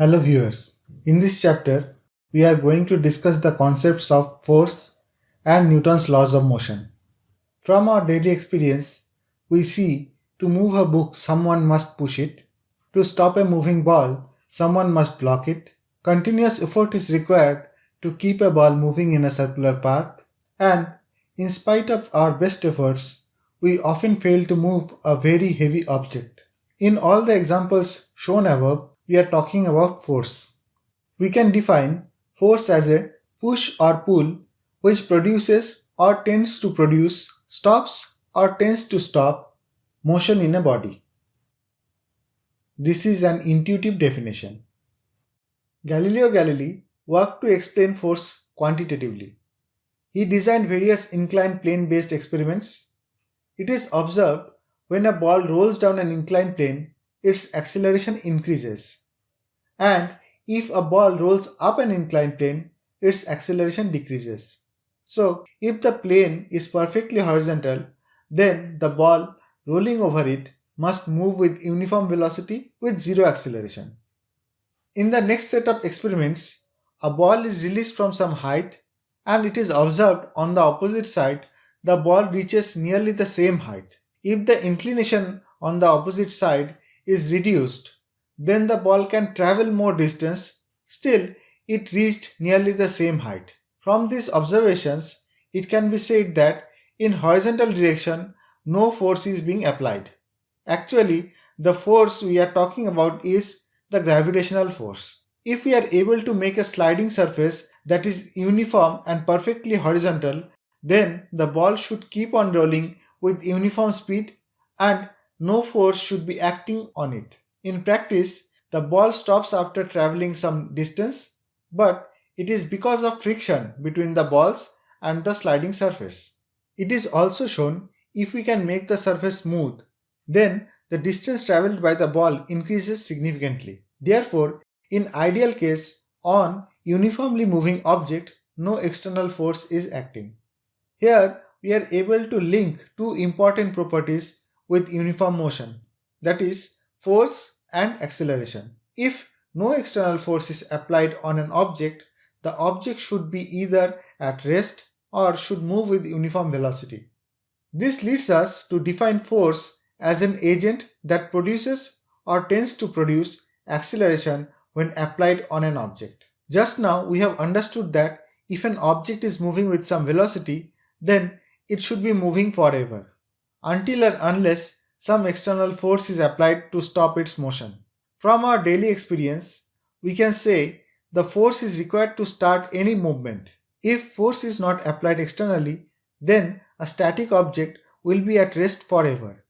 Hello viewers. In this chapter, we are going to discuss the concepts of force and Newton's laws of motion. From our daily experience, we see to move a book, someone must push it. To stop a moving ball, someone must block it. Continuous effort is required to keep a ball moving in a circular path. And in spite of our best efforts, we often fail to move a very heavy object. In all the examples shown above, we are talking about force. We can define force as a push or pull which produces or tends to produce, stops or tends to stop motion in a body. This is an intuitive definition. Galileo Galilei worked to explain force quantitatively. He designed various inclined plane based experiments. It is observed when a ball rolls down an inclined plane, its acceleration increases. And if a ball rolls up an inclined plane, its acceleration decreases. So, if the plane is perfectly horizontal, then the ball rolling over it must move with uniform velocity with zero acceleration. In the next set of experiments, a ball is released from some height and it is observed on the opposite side the ball reaches nearly the same height. If the inclination on the opposite side is reduced, then the ball can travel more distance, still it reached nearly the same height. From these observations, it can be said that in horizontal direction no force is being applied. Actually, the force we are talking about is the gravitational force. If we are able to make a sliding surface that is uniform and perfectly horizontal, then the ball should keep on rolling with uniform speed and no force should be acting on it. In practice, the ball stops after traveling some distance, but it is because of friction between the balls and the sliding surface. It is also shown if we can make the surface smooth, then the distance traveled by the ball increases significantly. Therefore, in ideal case, on uniformly moving object, no external force is acting. Here, we are able to link two important properties with uniform motion, that is, force and acceleration. If no external force is applied on an object, the object should be either at rest or should move with uniform velocity. This leads us to define force as an agent that produces or tends to produce acceleration when applied on an object. Just now we have understood that if an object is moving with some velocity, then it should be moving forever, until and unless some external force is applied to stop its motion. From our daily experience, we can say the force is required to start any movement. If force is not applied externally, then a static object will be at rest forever.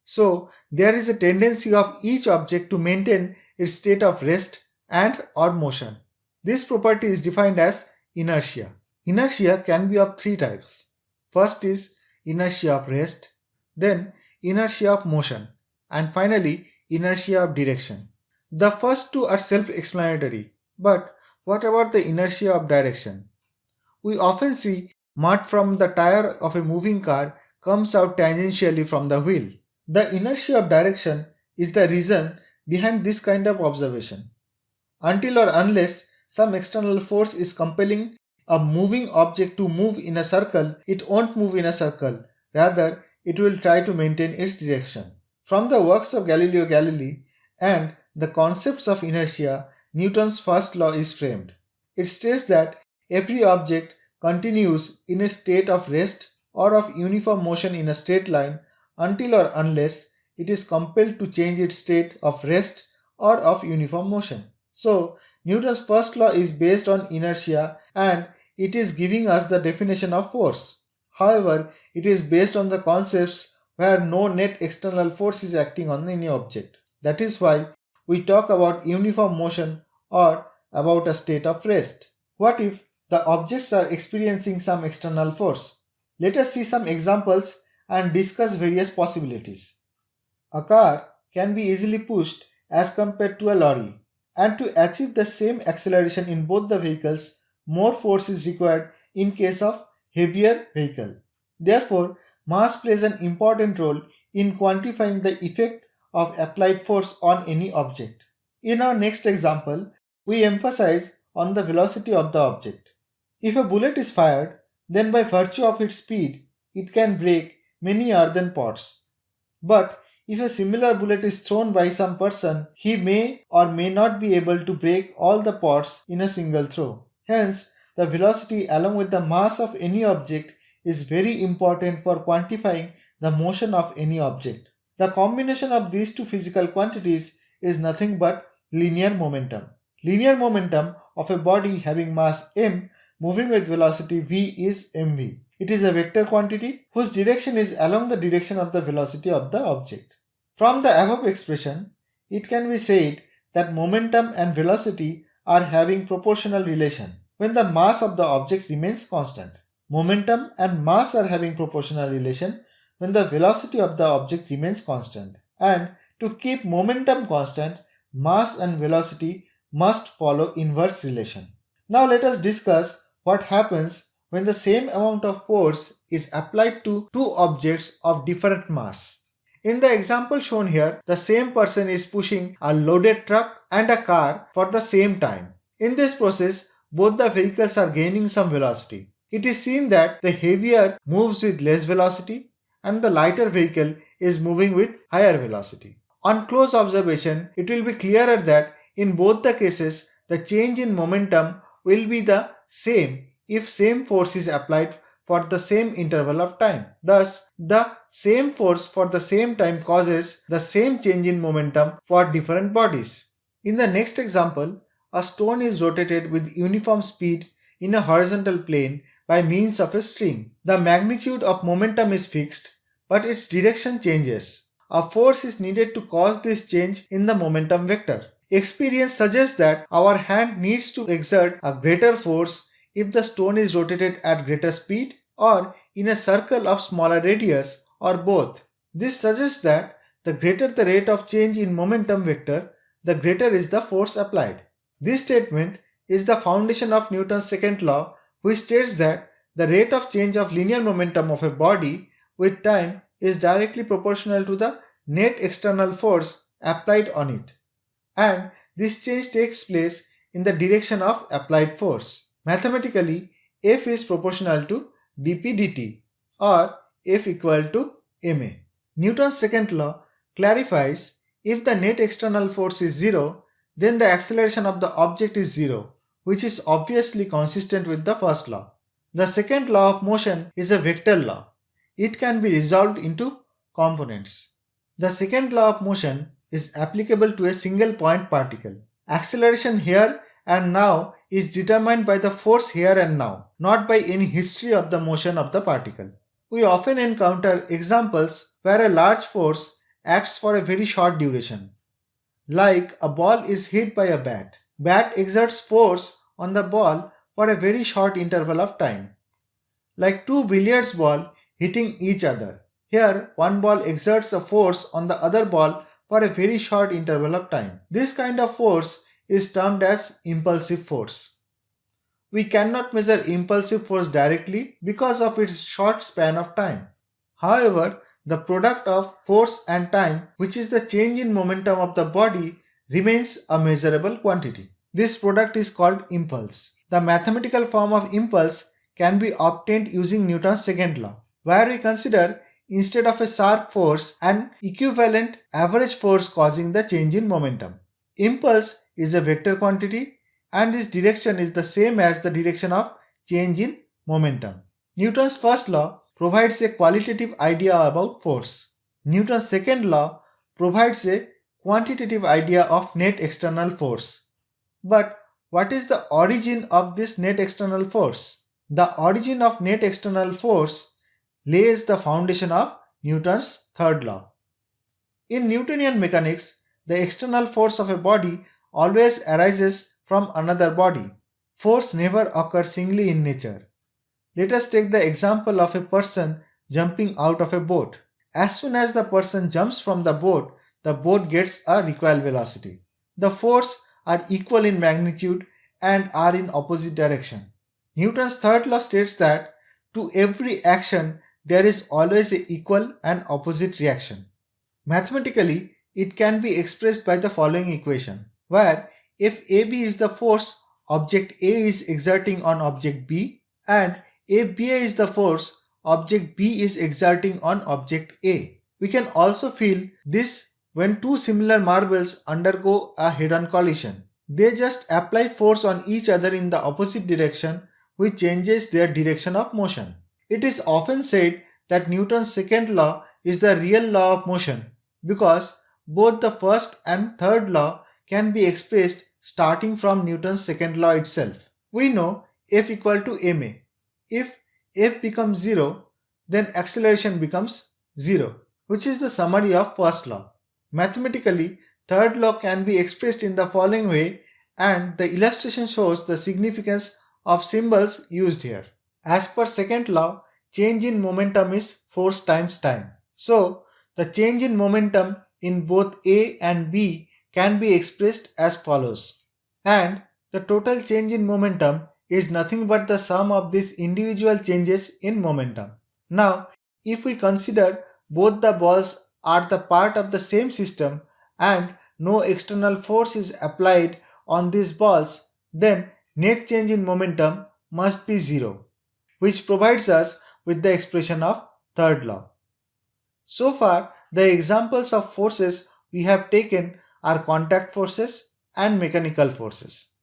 So, there is a tendency of each object to maintain its state of rest and or motion. This property is defined as inertia. Inertia can be of three types. First is inertia of rest, then inertia of motion, and finally inertia of direction. The first two are self-explanatory, but what about the inertia of direction? We often see mud from the tire of a moving car comes out tangentially from the wheel. The inertia of direction is the reason behind this kind of observation. Until or unless some external force is compelling a moving object to move in a circle, it won't move in a circle. Rather, it will try to maintain its direction. From the works of Galileo Galilei and the concepts of inertia, Newton's first law is framed. It states that every object continues in a state of rest or of uniform motion in a straight line until or unless it is compelled to change its state of rest or of uniform motion. So, Newton's first law is based on inertia and it is giving us the definition of force. However, it is based on the concepts where no net external force is acting on any object. That is why we talk about uniform motion or about a state of rest. What if the objects are experiencing some external force? Let us see some examples and discuss various possibilities. A car can be easily pushed as compared to a lorry, and to achieve the same acceleration in both the vehicles, more force is required in case of heavier vehicle. Therefore, mass plays an important role in quantifying the effect of applied force on any object. In our next example, we emphasize on the velocity of the object. If a bullet is fired, then by virtue of its speed, it can break many earthen pots. But if a similar bullet is thrown by some person, he may or may not be able to break all the pots in a single throw. Hence, the velocity along with the mass of any object is very important for quantifying the motion of any object. The combination of these two physical quantities is nothing but linear momentum. Linear momentum of a body having mass m moving with velocity v is mv. It is a vector quantity whose direction is along the direction of the velocity of the object. From the above expression, it can be said that momentum and velocity are having proportional relation when the mass of the object remains constant. Momentum and mass are having proportional relation when the velocity of the object remains constant. And to keep momentum constant, mass and velocity must follow inverse relation. Now let us discuss what happens when the same amount of force is applied to two objects of different mass. In the example shown here, the same person is pushing a loaded truck and a car for the same time. In this process, both the vehicles are gaining some velocity. It is seen that the heavier moves with less velocity and the lighter vehicle is moving with higher velocity. On close observation, it will be clearer that in both the cases, the change in momentum will be the same if same force is applied for the same interval of time. Thus, the same force for the same time causes the same change in momentum for different bodies. In the next example, a stone is rotated with uniform speed in a horizontal plane by means of a string. The magnitude of momentum is fixed, but its direction changes. A force is needed to cause this change in the momentum vector. Experience suggests that our hand needs to exert a greater force if the stone is rotated at greater speed or in a circle of smaller radius or both. This suggests that the greater the rate of change in momentum vector, the greater is the force applied. This statement is the foundation of Newton's second law, which states that the rate of change of linear momentum of a body with time is directly proportional to the net external force applied on it. And this change takes place in the direction of applied force. Mathematically, F is proportional to dp dt or F equal to ma. Newton's second law clarifies if the net external force is 0, then the acceleration of the object is 0, which is obviously consistent with the first law. The second law of motion is a vector law. It can be resolved into components. The second law of motion is applicable to a single point particle. Acceleration here and now is determined by the force here and now, not by any history of the motion of the particle. We often encounter examples where a large force acts for a very short duration. Like a ball is hit by a bat. Bat exerts force on the ball for a very short interval of time. Like two billiards balls hitting each other. Here, one ball exerts a force on the other ball for a very short interval of time. This kind of force is termed as impulsive force. We cannot measure impulsive force directly because of its short span of time. However, the product of force and time, which is the change in momentum of the body, remains a measurable quantity. This product is called impulse. The mathematical form of impulse can be obtained using Newton's second law, where we consider instead of a sharp force an equivalent average force causing the change in momentum. Impulse is a vector quantity and its direction is the same as the direction of change in momentum. Newton's first law provides a qualitative idea about force. Newton's second law provides a quantitative idea of net external force. But what is the origin of this net external force? The origin of net external force lays the foundation of Newton's third law. In Newtonian mechanics, the external force of a body always arises from another body. Force never occurs singly in nature. Let us take the example of a person jumping out of a boat. As soon as the person jumps from the boat gets a recoil velocity. The forces are equal in magnitude and are in opposite direction. Newton's third law states that to every action there is always an equal and opposite reaction. Mathematically, it can be expressed by the following equation. where if AB is the force object A is exerting on object B and if BA is the force object B is exerting on object A. We can also feel this when two similar marbles undergo a head-on collision. They just apply force on each other in the opposite direction, which changes their direction of motion. It is often said that Newton's second law is the real law of motion because both the first and third law can be expressed starting from Newton's second law itself. We know F equal to ma. If F becomes 0, then acceleration becomes 0, which is the summary of first law. Mathematically, third law can be expressed in the following way, and the illustration shows the significance of symbols used here. As per second law, change in momentum is force times time. So, the change in momentum in both A and B can be expressed as follows. And the total change in momentum is nothing but the sum of these individual changes in momentum. Now, if we consider both the balls are the part of the same system and no external force is applied on these balls, then net change in momentum must be 0, which provides us with the expression of third law. So far, the examples of forces we have taken are contact forces and mechanical forces.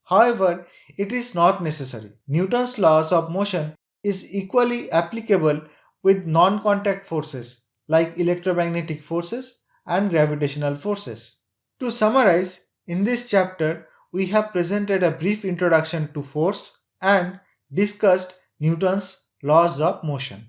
However, it is not necessary. Newton's laws of motion is equally applicable with non-contact forces like electromagnetic forces and gravitational forces. To summarize, in this chapter, we have presented a brief introduction to force and discussed Newton's laws of motion.